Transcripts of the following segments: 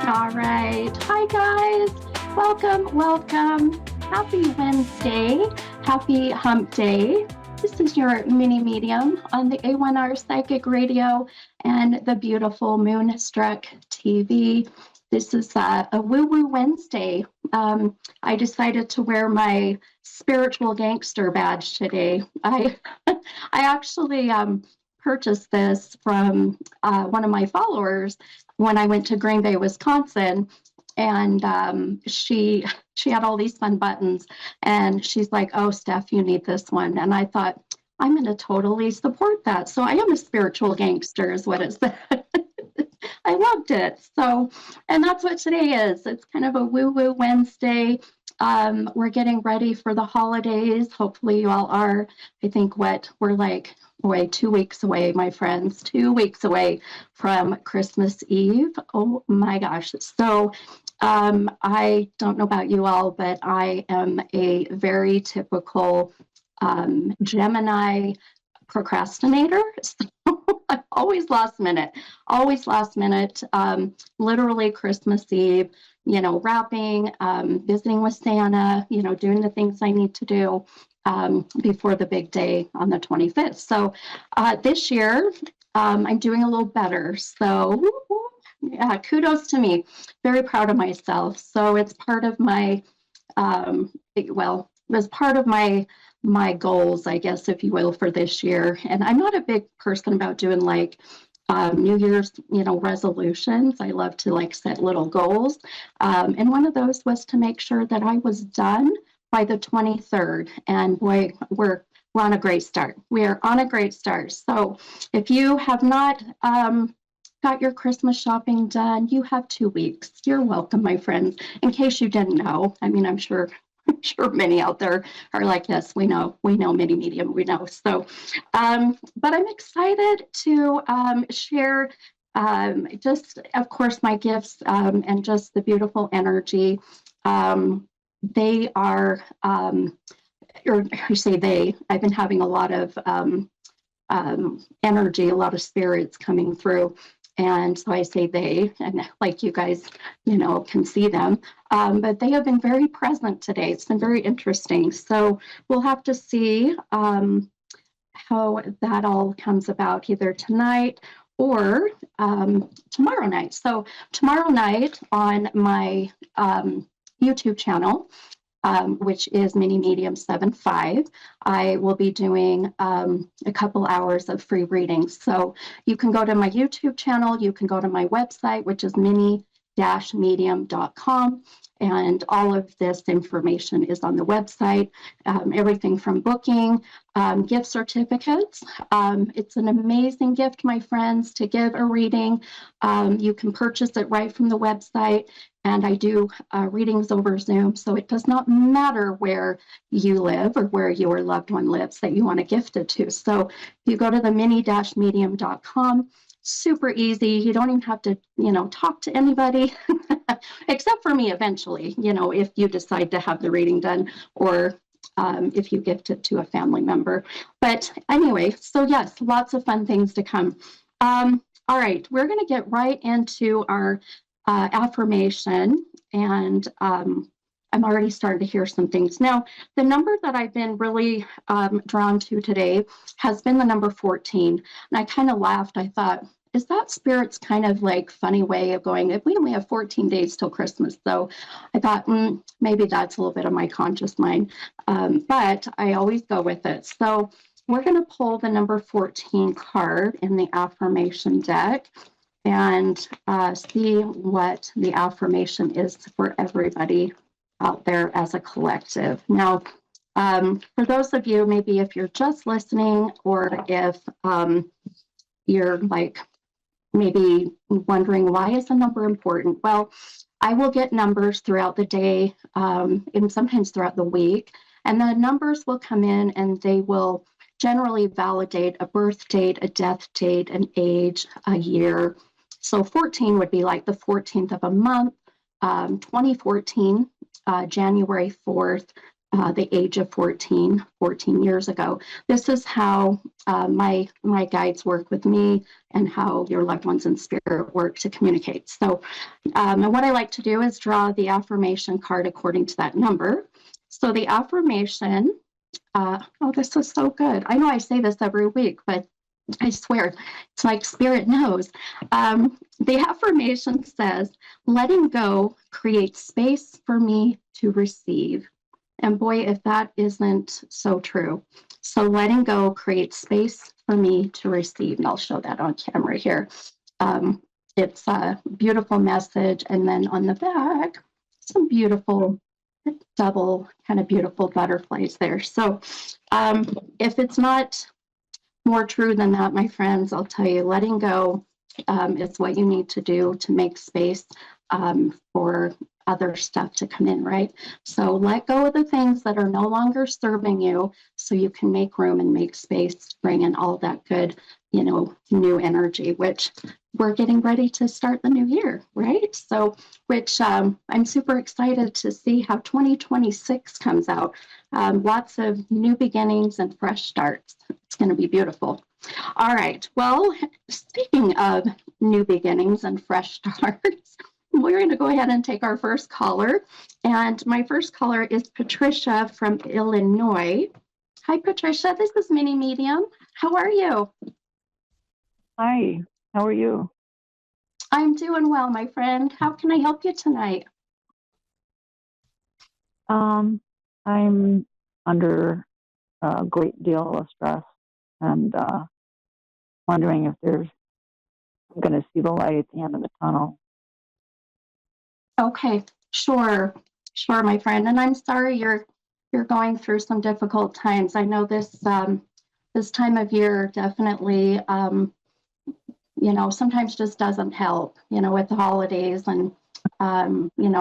All right. Hi, guys. Welcome, welcome. Happy Wednesday. Happy hump day. This is your mini medium on the A1R Psychic Radio and the beautiful Moonstruck TV. This is a woo-woo Wednesday. I decided to wear my spiritual gangster badge today. I actually purchased this from one of my followers when I went to Green Bay, Wisconsin, and she had all these fun buttons, and she's like, "Oh, Steph, you need this one." And I thought, I'm going to totally support that. So I am a spiritual gangster, is what it said. I loved it. So, and that's what today is. It's kind of a woo-woo Wednesday. We're getting ready for the holidays. Hopefully you all are. I think we're like, boy, 2 weeks away, my friends, 2 weeks away from Christmas Eve. Oh my gosh. So I don't know about you all, but I am a very typical Gemini procrastinator. So I'm always last minute, literally Christmas Eve, wrapping, visiting with Santa, doing the things I need to do before the big day on the 25th. So this year, I'm doing a little better. So yeah, kudos to me. Very proud of myself. So it's part of my, it was part of my goals, I guess, if you will, for this year. And I'm not a big person about doing like New Year's, resolutions. I love to set little goals. And one of those was to make sure that I was done by the 23rd. And boy, we're on a great start. We are on a great start. So if you have not got your Christmas shopping done, you have 2 weeks. You're welcome, my friends. In case you didn't know, I mean, I'm sure many out there are like, yes, we know, mini medium, we know. So, but I'm excited to share just, of course, my gifts and just the beautiful energy. They are, or I say they, I've been having a lot of energy, a lot of spirits coming through. And so I say they, and like you guys, can see them, but they have been very present today. It's been very interesting. So we'll have to see how that all comes about either tonight or tomorrow night. So tomorrow night on my YouTube channel, which is Mini Medium 7.5. I will be doing a couple hours of free readings. So you can go to my YouTube channel, you can go to my website, which is mini-medium.com. And all of this information is on the website, everything from booking, gift certificates. It's an amazing gift, my friends, to give a reading. You can purchase it right from the website. And I do readings over Zoom, so it does not matter where you live or where your loved one lives that you want to gift it to. So if you go to the mini-medium.com, super easy. You don't even have to, talk to anybody except for me eventually, if you decide to have the reading done or if you gift it to a family member. But anyway, so yes, lots of fun things to come. All right, we're going to get right into our affirmation, and I'm already starting to hear some things. Now, the number that I've been really drawn to today has been the number 14. And I kind of laughed. I thought, is that Spirit's kind of like funny way of going, if we only have 14 days till Christmas? So I thought, maybe that's a little bit of my conscious mind. But I always go with it. So we're going to pull the number 14 card in the affirmation deck and see what the affirmation is for everybody out there as a collective. Now, for those of you, maybe if you're just listening, or if you're like maybe wondering, why is a number important? Well, I will get numbers throughout the day and sometimes throughout the week, and the numbers will come in and they will generally validate a birth date, a death date, an age, a year. So 14 would be like the 14th of a month, 2014, January 4th, the age of 14 years ago. This is how my guides work with me and how your loved ones in spirit work to communicate. So, and what I like to do is draw the affirmation card according to that number. So the affirmation, oh, this is so good. I know I say this every week, but I swear, it's like spirit knows. The affirmation says, letting go creates space for me to receive. And boy, if that isn't so true. So letting go creates space for me to receive. And I'll show that on camera here. It's a beautiful message. And then on the back, some beautiful double kind of beautiful butterflies there. So if it's not more true than that, my friends, I'll tell you, letting go is what you need to do to make space for other stuff to come in, right? So let go of the things that are no longer serving you so you can make room and make space to bring in all that good, new energy, which we're getting ready to start the new year, right? So, which I'm super excited to see how 2026 comes out. Lots of new beginnings and fresh starts. It's going to be beautiful. All right. Well, speaking of new beginnings and fresh starts, we're going to go ahead and take our first caller. And my first caller is Patricia from Illinois. Hi, Patricia. This is Mini Medium. How are you? Hi. How are you? I'm doing well, my friend. How can I help you tonight? I'm under a great deal of stress and wondering if I'm going to see the light at the end of the tunnel. Okay, sure, my friend. And I'm sorry you're going through some difficult times. I know this time of year definitely sometimes just doesn't help, with the holidays and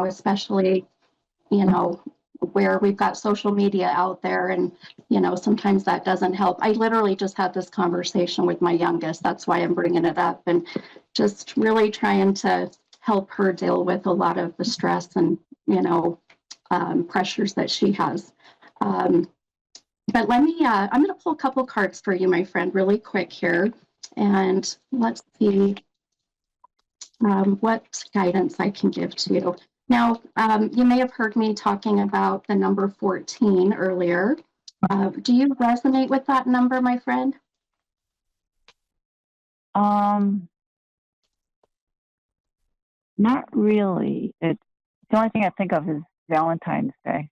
especially, where we've got social media out there and, sometimes that doesn't help. I literally just had this conversation with my youngest. That's why I'm bringing it up and just really trying to help her deal with a lot of the stress and, pressures that she has. But I'm going to pull a couple cards for you, my friend, really quick here. And let's see what guidance I can give to you. Now, you may have heard me talking about the number 14 earlier. Do you resonate with that number, my friend? Not really. It's the only thing I think of is Valentine's Day.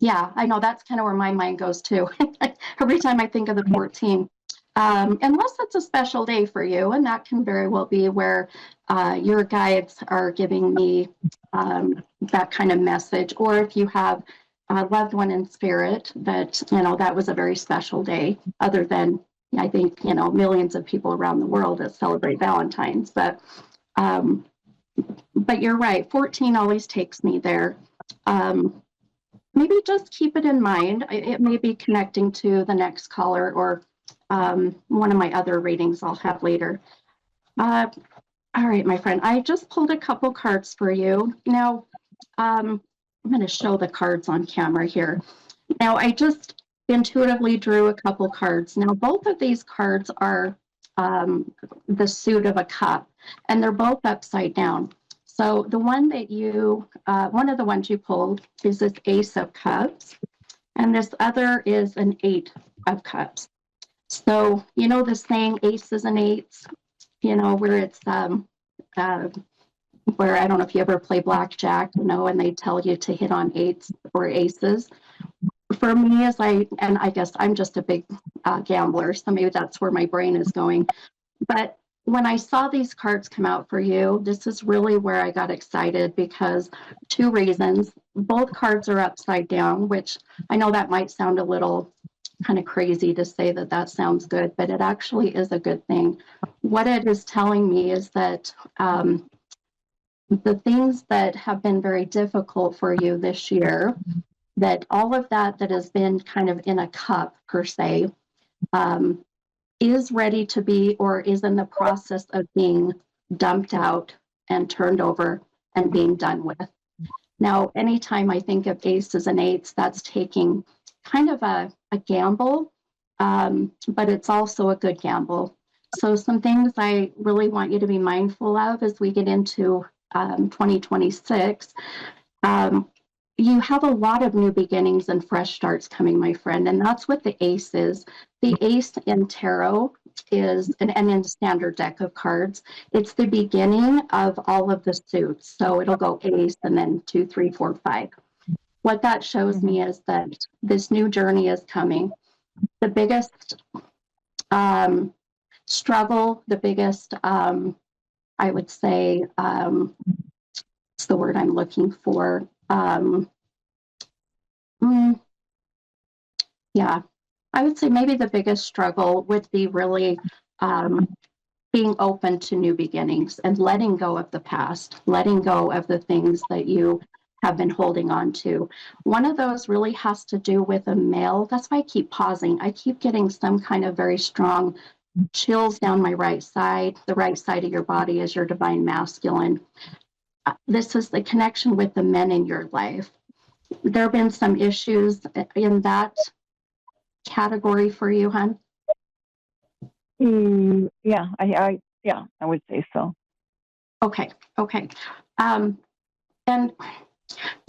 Yeah, I know that's kind of where my mind goes too. Every time I think of the 14. Unless it's a special day for you, and that can very well be where your guides are giving me that kind of message, or if you have a loved one in spirit that, that was a very special day, other than, I think, millions of people around the world that celebrate Valentine's. But you're right, 14 always takes me there. Maybe just keep it in mind. It may be connecting to the next caller or one of my other readings I'll have later. All right, my friend, I just pulled a couple cards for you. Now, I'm going to show the cards on camera here. Now, I just intuitively drew a couple cards. Now, both of these cards are the suit of a cup, and they're both upside down. So the one that one of the ones you pulled is this Ace of Cups, and this other is an Eight of Cups. So, the saying aces and eights, where it's where I don't know if you ever play blackjack, and they tell you to hit on eights or aces. For me, I guess I'm just a big gambler, so maybe that's where my brain is going. But when I saw these cards come out for you, this is really where I got excited because two reasons. Both cards are upside down, which I know that might sound a little kind of crazy to say that sounds good, but it actually is a good thing. What it is telling me is that the things that have been very difficult for you this year, that all of that has been kind of in a cup per se, is ready to be or is in the process of being dumped out and turned over and being done with. Now, anytime I think of aces and eights, that's taking kind of a gamble, but it's also a good gamble. So some things I really want you to be mindful of as we get into 2026. Um, you have a lot of new beginnings and fresh starts coming, my friend, and that's what the ace is. The ace in tarot is, and in the standard deck of cards, it's the beginning of all of the suits. So it'll go ace and then 2, 3, 4, 5. What that shows Mm-hmm. me is that this new journey is coming. The biggest struggle, the biggest, I would say, what's the word I'm looking for? Mm, yeah, I would say maybe the biggest struggle would be really um, being open to new beginnings and letting go of the past, letting go of the things that you have been holding on to. One of those really has to do with a male. That's why I keep pausing. I keep getting some kind of very strong chills down my right side. The right side of your body is your divine masculine. This is the connection with the men in your life. There have been some issues in that category for you, hon? Yeah, yeah, I would say so. Okay, okay. And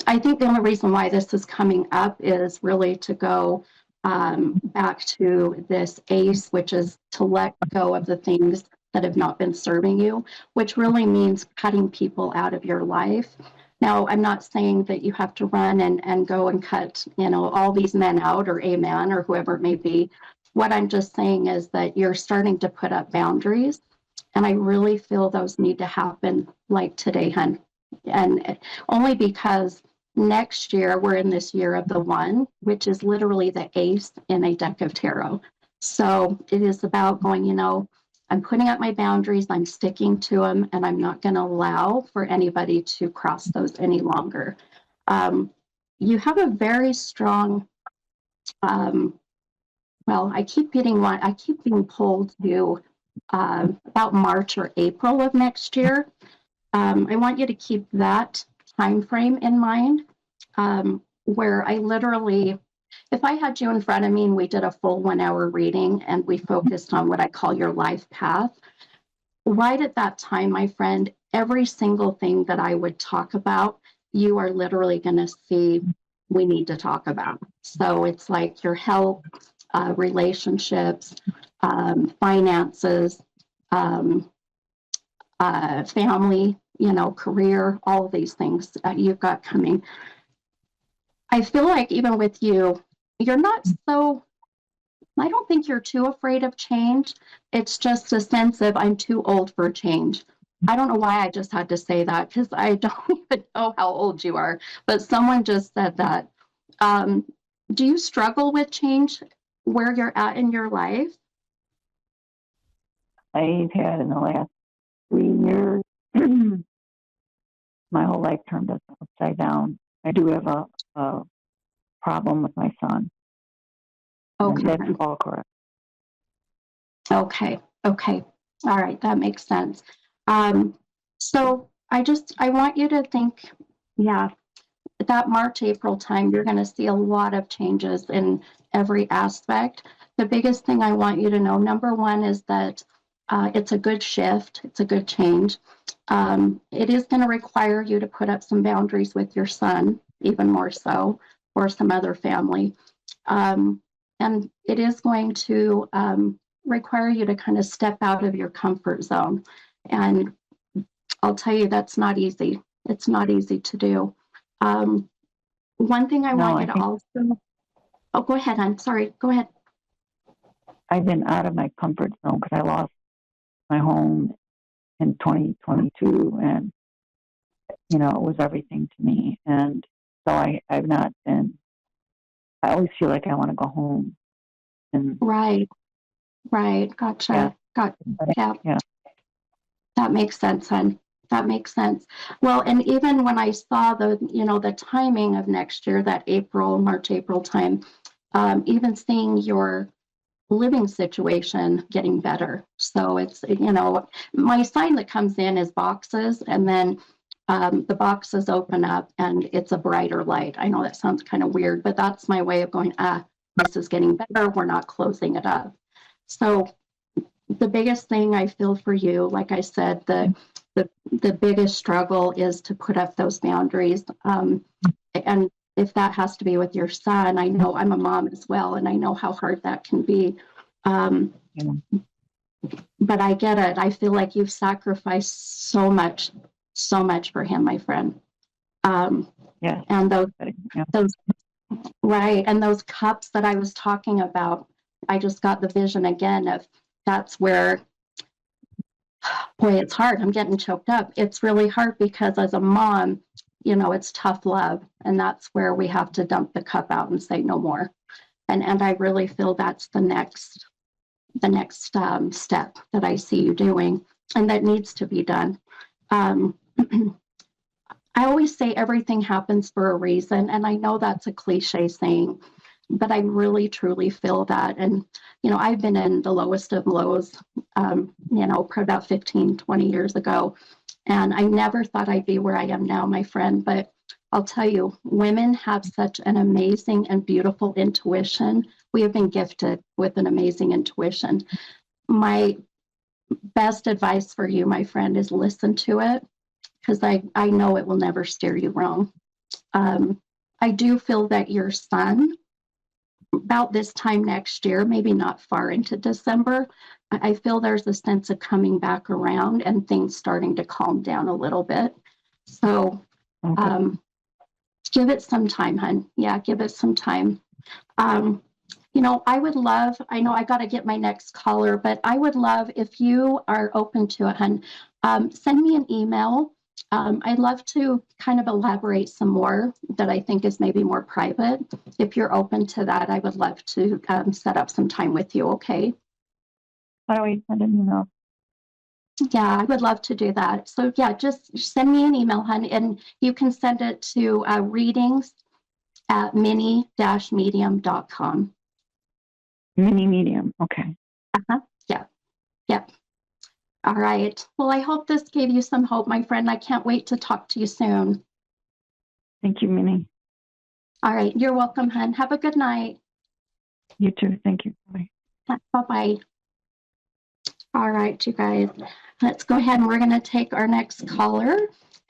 I think the only reason why this is coming up is really to go back to this ace, which is to let go of the things that have not been serving you, which really means cutting people out of your life. Now, I'm not saying that you have to run and go and cut, all these men out or a man or whoever it may be. What I'm just saying is that you're starting to put up boundaries. And I really feel those need to happen like today, hun. And only because next year we're in this year of the one, which is literally the ace in a deck of tarot. So it is about going, I'm putting up my boundaries, I'm sticking to them, and I'm not going to allow for anybody to cross those any longer. You have a very strong, well, I keep being pulled to about March or April of next year. I want you to keep that time frame in mind, where I literally, if I had you in front of me and we did a full 1 hour reading and we focused on what I call your life path, right at that time, my friend, every single thing that I would talk about, you are literally going to see we need to talk about. So it's like your health, relationships, finances, um, family, career, all of these things you've got coming. I feel like even with you, you're not so, I don't think you're too afraid of change. It's just a sense of I'm too old for change. I don't know why I just had to say that because I don't even know how old you are, but someone just said that. Um, do you struggle with change where you're at in your life? I've had in the last 3 years, my whole life turned upside down. I do have a problem with my son, and Okay. that's all correct. Okay. Okay. All right. That makes sense. Um, so I want you to think, yeah, that March, April time, you're going to see a lot of changes in every aspect. The biggest thing I want you to know, number one, is that it's a good shift. It's a good change. It is going to require you to put up some boundaries with your son, even more so, or some other family. Um, and it is going to require you to kind of step out of your comfort zone. And I'll tell you, that's not easy. It's not easy to do. Um, One thing I No, want I you to think also, oh, go ahead. I'm sorry. Go ahead. I've been out of my comfort zone because I lost my home in 2022, and it was everything to me. And so I've not been. I always feel like I want to go home, and Right. Right. yeah, Gotcha. Got, but yeah. yeah, That makes sense, hon. That makes sense. Well, and even when I saw the timing of next year, that March, April time, even seeing your living situation getting better. So it's, my sign that comes in is boxes. And then the boxes open up and it's a brighter light. I know that sounds kind of weird, but that's my way of going, this is getting better. We're not closing it up. So the biggest thing I feel for you, like I said, the biggest struggle is to put up those boundaries. And if that has to be with your son, I know I'm a mom as well, and I know how hard that can be. But I get it. I feel like you've sacrificed so much for him, my friend. Yeah. And those right, and those cups that I was talking about, I just got the vision again of that's where, boy, it's hard. I'm getting choked up. It's really hard because as a mom, it's tough love, and that's where we have to dump the cup out and say no more. And I really feel that's the next step that I see you doing, and that needs to be done. I always say everything happens for a reason, and I know that's a cliche saying, but I really truly feel that. And I've been in the lowest of lows, about 15, 20 years ago, and I never thought I'd be where I am now, my friend. But I'll tell you, women have such an amazing and beautiful intuition. We have been gifted with an amazing intuition. My best advice for you, my friend, is listen to it, because I know it will never steer you wrong. I do feel that your son, about this time next year, maybe not far into December, I feel there's a sense of coming back around and things starting to calm down a little bit. So give it some time, hon. Yeah, give it some time. I would love, I know I got to get my next caller, but I would love if you are open to it, hon, send me an email. I'd love to kind of elaborate some more that I think is maybe more private. If you're open to that, I would love to set up some time with you, okay? How do we send an email? Yeah, I would love to do that. So yeah, just send me an email, hon, and you can send it to readings@mini-medium.com. Mini medium, okay. Yeah, yep. All right. Well, I hope this gave you some hope, my friend. I can't wait to talk to you soon. Thank you, Minnie. All right. You're welcome, hon. Have a good night. You too. Thank you. Bye. Bye-bye. All right, you guys. Let's go ahead and we're going to take our next caller.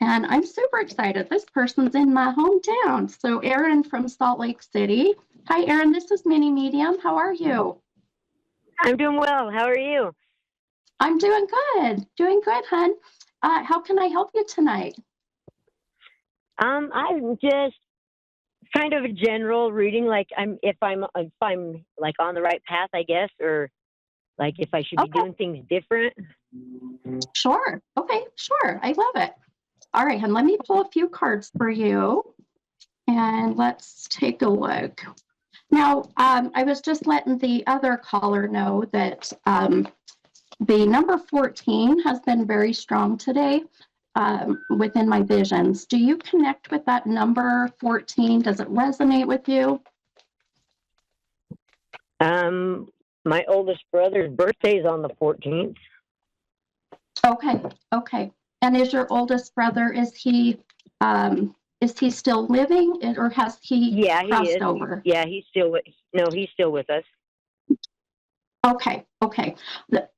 And I'm super excited. This person's in my hometown. So Erin from Salt Lake City. Hi, Erin. This is Mini Medium. How are you? I'm doing well. How are you? I'm doing good. Doing good, hon. How can I help you tonight? I'm just kind of a general reading, like if I'm like on the right path, I guess, or like if I should be doing things different. Sure. Okay, sure. I love it. All right, hon, let me pull a few cards for you and let's take a look. Now, I was just letting the other caller know that the number 14 has been very strong today within my visions. Do you connect with that number 14? Does it resonate with you? My oldest brother's birthday is on the 14th. Okay. And is your oldest brother, is he still living or has he crossed over? Yeah, he's still with us. Okay.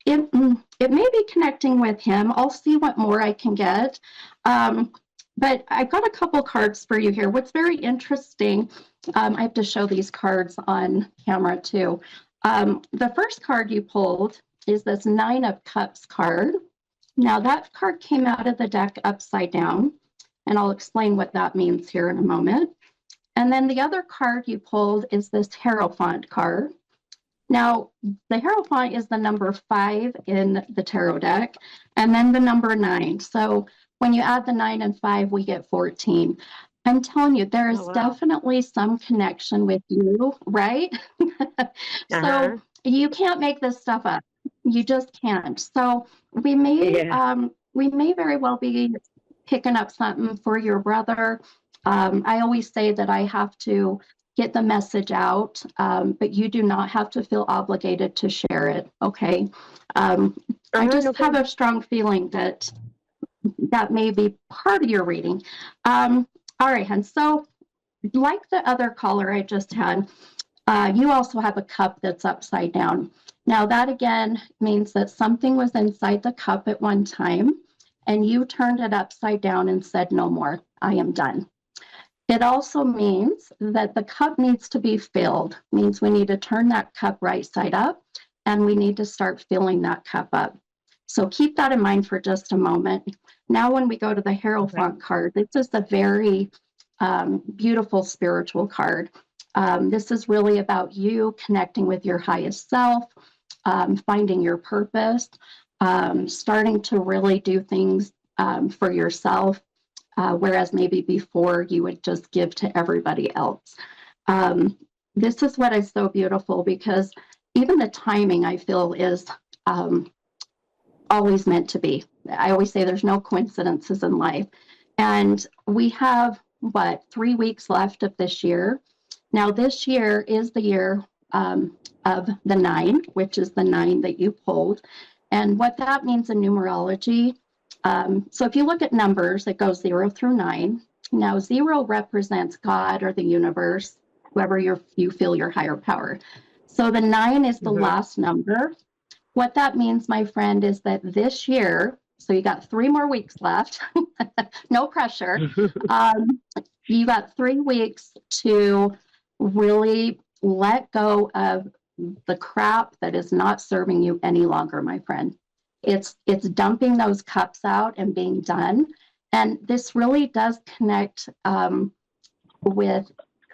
It may be connecting with him. I'll see what more I can get. But I've got a couple cards for you here. What's very interesting, I have to show these cards on camera too. The first card you pulled is this 9 of Cups card. Now that card came out of the deck upside down, and I'll explain what that means here in a moment. And then the other card you pulled is this Hierophant card. Now, the Hierophant is the number 5 in the tarot deck, and then the number 9. So when you add the 9 and 5, we get 14. I'm telling you, there is definitely some connection with you, right? So you can't make this stuff up. You just can't. So we may very well be picking up something for your brother. I always say that I have to get the message out, but you do not have to feel obligated to share it, okay? I just have a strong feeling that that may be part of your reading. All right, hon. So, like the other caller I just had, you also have a cup that's upside down. Now, that again means that something was inside the cup at one time, and you turned it upside down and said, "No more, I am done." It also means that the cup needs to be filled, means we need to turn that cup right side up, and we need to start filling that cup up. So keep that in mind for just a moment. Now, when we go to the Hierophant card, this is a very beautiful spiritual card. This is really about you connecting with your highest self, finding your purpose, starting to really do things for yourself, whereas maybe before you would just give to everybody else. This is what is so beautiful, because even the timing, I feel, is always meant to be. I always say there's no coincidences in life. And we have, 3 weeks left of this year. Now, this year is the year of the 9, which is the 9 that you pulled. And what that means in numerology, so if you look at numbers, it goes 0 through 9. Now, 0 represents God or the universe, whoever you feel your higher power. So the 9 is the last number. What that means, my friend, is that this year, so you got 3 more weeks left, no pressure. You got 3 weeks to really let go of the crap that is not serving you any longer, my friend. It's dumping those cups out and being done. And this really does connect with,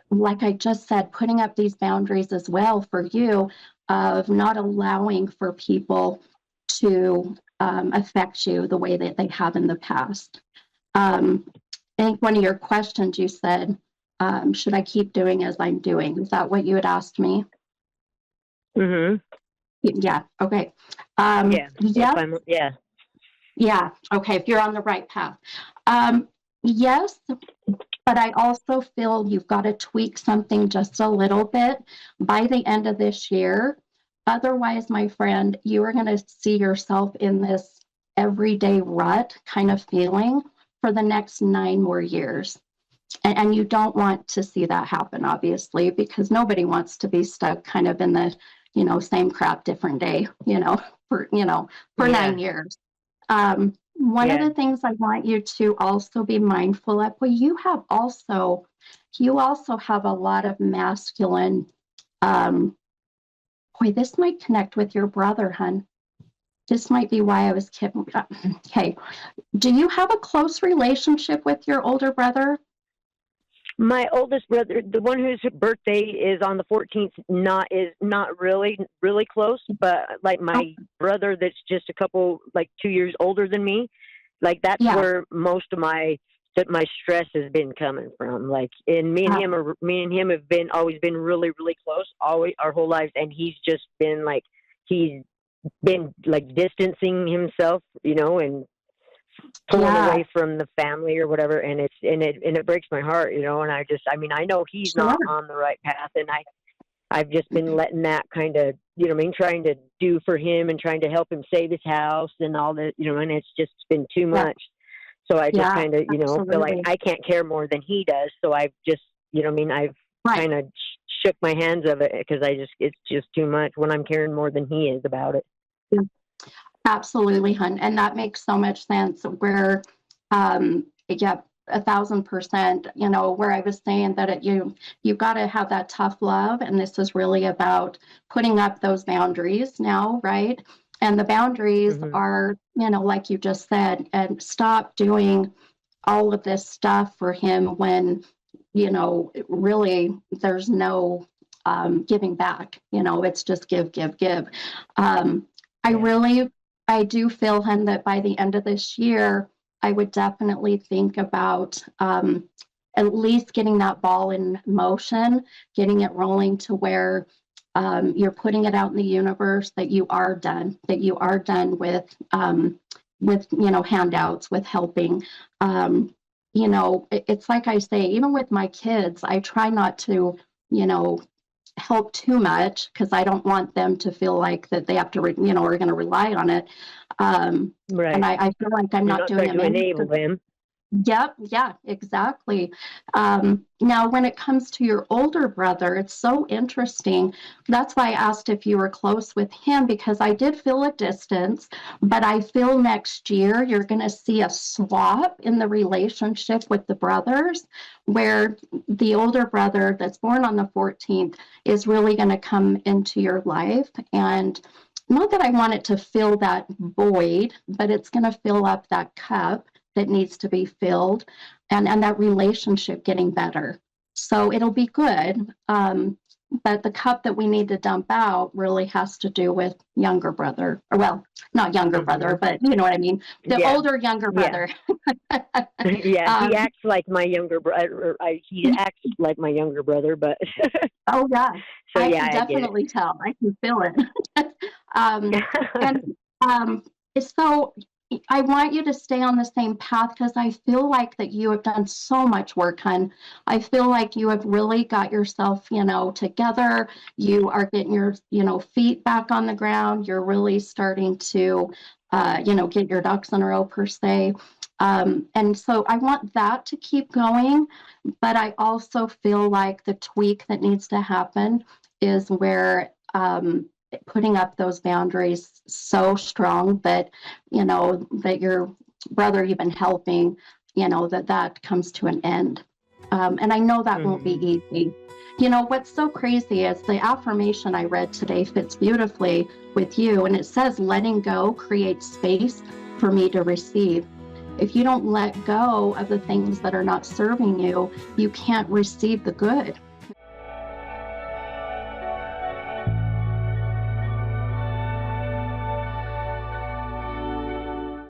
like I just said, putting up these boundaries as well for you, of not allowing for people to affect you the way that they have in the past. I think one of your questions, you said, should I keep doing as I'm doing? Is that what you had asked me? Yeah. Okay. Yeah. Yeah. Okay. If you're on the right path. Yes, but I also feel you've got to tweak something just a little bit by the end of this year. Otherwise, my friend, you are going to see yourself in this everyday rut kind of feeling for the next 9 more years. And you don't want to see that happen, obviously, because nobody wants to be stuck kind of in the, same crap, different day, for 9 years. One of the things I want you to also be mindful of, well, you also have a lot of masculine, this might connect with your brother, hun. This might be why I was kidding. Okay. Do you have a close relationship with your older brother? My oldest brother, the one whose birthday is on the 14th, is not really close, but like my brother that's just a couple, like 2 years older than me, like that's where most of my stress has been coming from. Like, and me and him have always been really, really close, always, our whole lives, and he's just been like, he's been like distancing himself, and pulling away from the family or whatever, and it breaks my heart, and I know he's not on the right path, and I've just been letting that kind of, trying to do for him and trying to help him save his house and all that, and it's just been too much. So I just kind of, feel like I can't care more than he does. So I've just, I've kind of shook my hands of it, because it's just too much when I'm caring more than he is about it. Absolutely, hun. And that makes so much sense, where, 1,000%, where I was saying that you've got to have that tough love. And this is really about putting up those boundaries now, right? And the boundaries are, like you just said, and stop doing all of this stuff for him when, really there's no giving back. It's just give, give, give. I do feel, hun, that by the end of this year, I would definitely think about at least getting that ball in motion, getting it rolling to where you're putting it out in the universe that you are done with handouts, with helping. It's like I say, even with my kids, I try not to, help too much because I don't want them to feel like that they have to, are going to rely on it. And Right. I feel like I'm You're not not doing trying to them any. enable them. Yep, yeah, exactly. Now, when it comes to your older brother, it's so interesting. That's why I asked if you were close with him, because I did feel a distance, but I feel next year you're going to see a swap in the relationship with the brothers, where the older brother that's born on the 14th is really going to come into your life. And not that I want it to fill that void, but it's going to fill up that cup that needs to be filled, and that relationship getting better. So it'll be good. But the cup that we need to dump out really has to do with younger brother, or well, not younger brother, but you know what I mean? The Yeah. older younger brother. Yeah, he acts like my younger brother. He acts like my younger brother, but Oh yeah, so I yeah, can I get definitely tell. I can feel it. um, it. and so I want you to stay on the same path because I feel like that you have done so much work, hon. I feel like you have really got yourself, together. You are getting your, feet back on the ground. You're really starting to, get your ducks in a row per se. And so I want that to keep going. But I also feel like the tweak that needs to happen is where putting up those boundaries so strong that, that your brother you've been helping, that comes to an end. And I know that won't be easy. What's so crazy is the affirmation I read today fits beautifully with you. And it says, letting go creates space for me to receive. If you don't let go of the things that are not serving you, you can't receive the good.